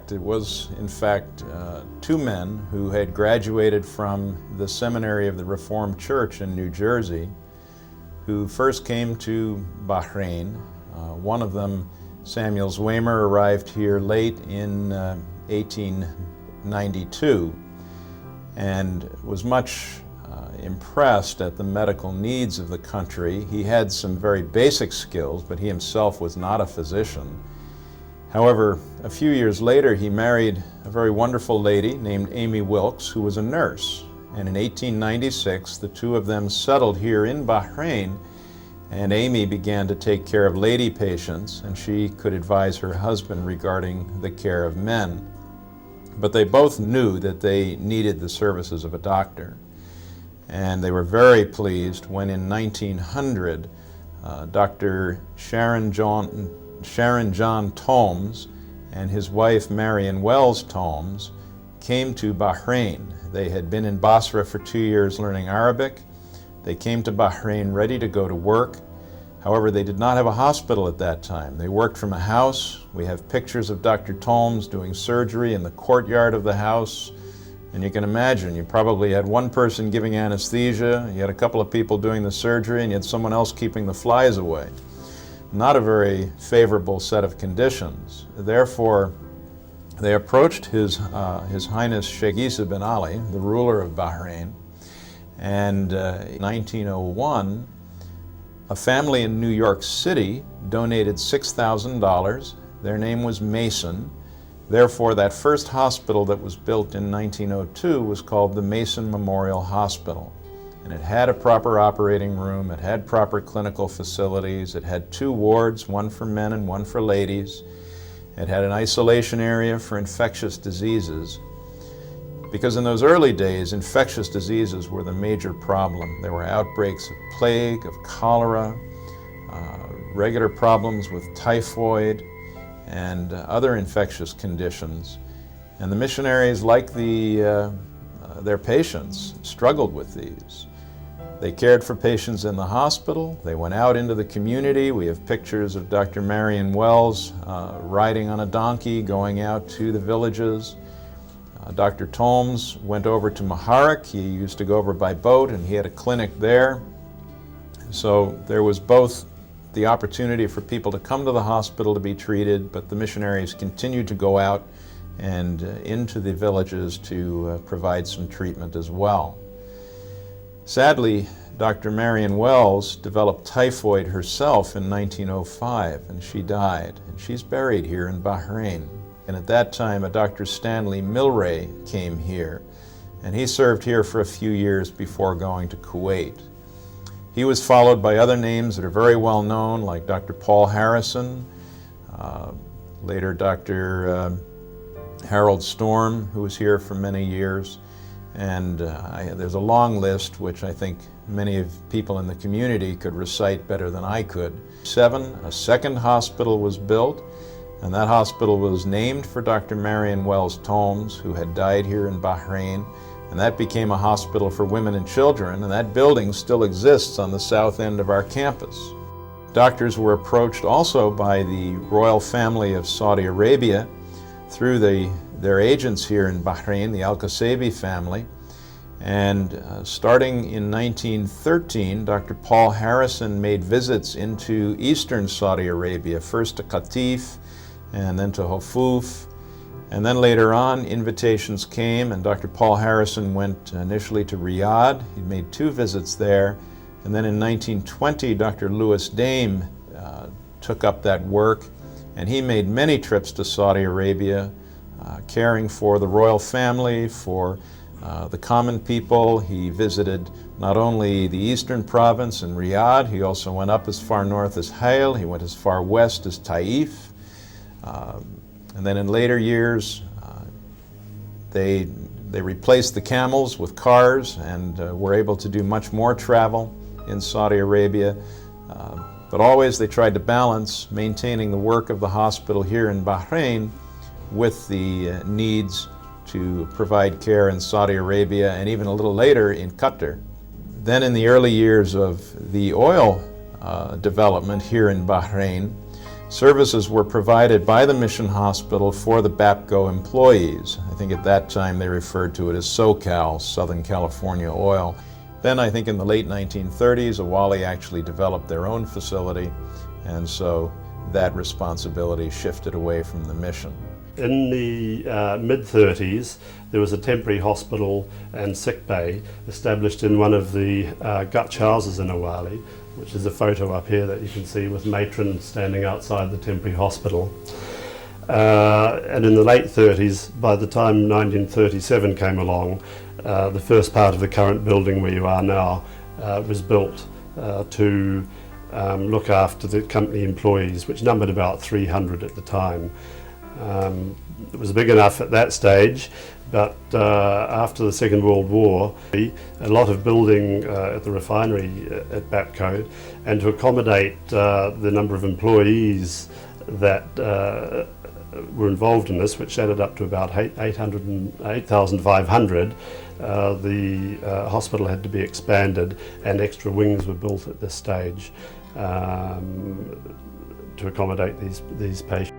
It was, in fact, two men who had graduated from the seminary of the Reformed Church in New Jersey who first came to Bahrain. One of them, Samuel Zwemer, arrived here late in 1892 and was much impressed at the medical needs of the country. He had some very basic skills, but he himself was not a physician. However, a few years later, he married a very wonderful lady named Amy Wilkes, who was a nurse. And in 1896, the two of them settled here in Bahrain, and Amy began to take care of lady patients, and she could advise her husband regarding the care of men. But they both knew that they needed the services of a doctor. And they were very pleased when in 1900, Dr. Sharon John Tomes and his wife Marion Wells Tomes came to Bahrain. They had been in Basra for 2 years learning Arabic. They came to Bahrain ready to go to work. However, they did not have a hospital at that time. They worked from a house. We have pictures of Dr. Tomes doing surgery in the courtyard of the house. And you can imagine, you probably had one person giving anesthesia, you had a couple of people doing the surgery, and you had someone else keeping the flies away. Not a very favorable set of conditions. Therefore, they approached His Highness Sheikh Isa bin Ali, the ruler of Bahrain, and in 1901, a family in New York City donated $6,000. Their name was Mason. Therefore, that first hospital that was built in 1902 was called the Mason Memorial Hospital. And it had a proper operating room, it had proper clinical facilities, it had 2 wards, one for men and one for ladies. It had an isolation area for infectious diseases. Because in those early days, infectious diseases were the major problem. There were outbreaks of plague, of cholera, regular problems with typhoid, and other infectious conditions. And the missionaries, like their patients, struggled with these. They cared for patients in the hospital. They went out into the community. We have pictures of Dr. Marion Wells riding on a donkey, going out to the villages. Dr. Tomes went over to Muharraq. He used to go over by boat, and he had a clinic there. So there was both the opportunity for people to come to the hospital to be treated, but the missionaries continued to go out and into the villages to provide some treatment as well. Sadly, Dr. Marion Wells developed typhoid herself in 1905, and she died. And she's buried here in Bahrain. And at that time, a Dr. Stanley Milray came here, and he served here for a few years before going to Kuwait. He was followed by other names that are very well known, like Dr. Paul Harrison, later Dr. Harold Storm, who was here for many years. And there's a long list, which I think many of people in the community could recite better than I could. A second hospital was built, and that hospital was named for Dr. Marion Wells Tomes, who had died here in Bahrain. And that became a hospital for women and children, and that building still exists on the south end of our campus. Doctors were approached also by the royal family of Saudi Arabia through their agents here in Bahrain, the Al-Qasaibi family. And starting in 1913, Dr. Paul Harrison made visits into eastern Saudi Arabia, first to Qatif and then to Hufuf. And then later on, invitations came, and Dr. Paul Harrison went initially to Riyadh. He made 2 visits there. And then in 1920, Dr. Louis Dame took up that work, and he made many trips to Saudi Arabia, caring for the royal family, for the common people. He visited not only the eastern province in Riyadh, he also went up as far north as Hail, he went as far west as Taif. And then in later years, they replaced the camels with cars and were able to do much more travel in Saudi Arabia. But always they tried to balance maintaining the work of the hospital here in Bahrain with the needs to provide care in Saudi Arabia and even a little later in Qatar. Then in the early years of the oil development here in Bahrain, Services were provided by the mission hospital for the BAPCO employees. I think at that time they referred to it as SoCal, Southern California Oil. Then I think in the late 1930s, Awali actually developed their own facility, and so that responsibility shifted away from the mission. In the mid-30s, there was a temporary hospital and sick bay established in one of the Gutch houses in Awali, which is a photo up here that you can see with matrons standing outside the temporary hospital. And in the late 30s, by the time 1937 came along, the first part of the current building where you are now was built to look after the company employees, which numbered about 300 at the time. It was big enough at that stage, but after the Second World War, a lot of building at the refinery at BAPCO, and to accommodate the number of employees that were involved in this, which added up to about 8,500, the hospital had to be expanded and extra wings were built at this stage to accommodate these patients.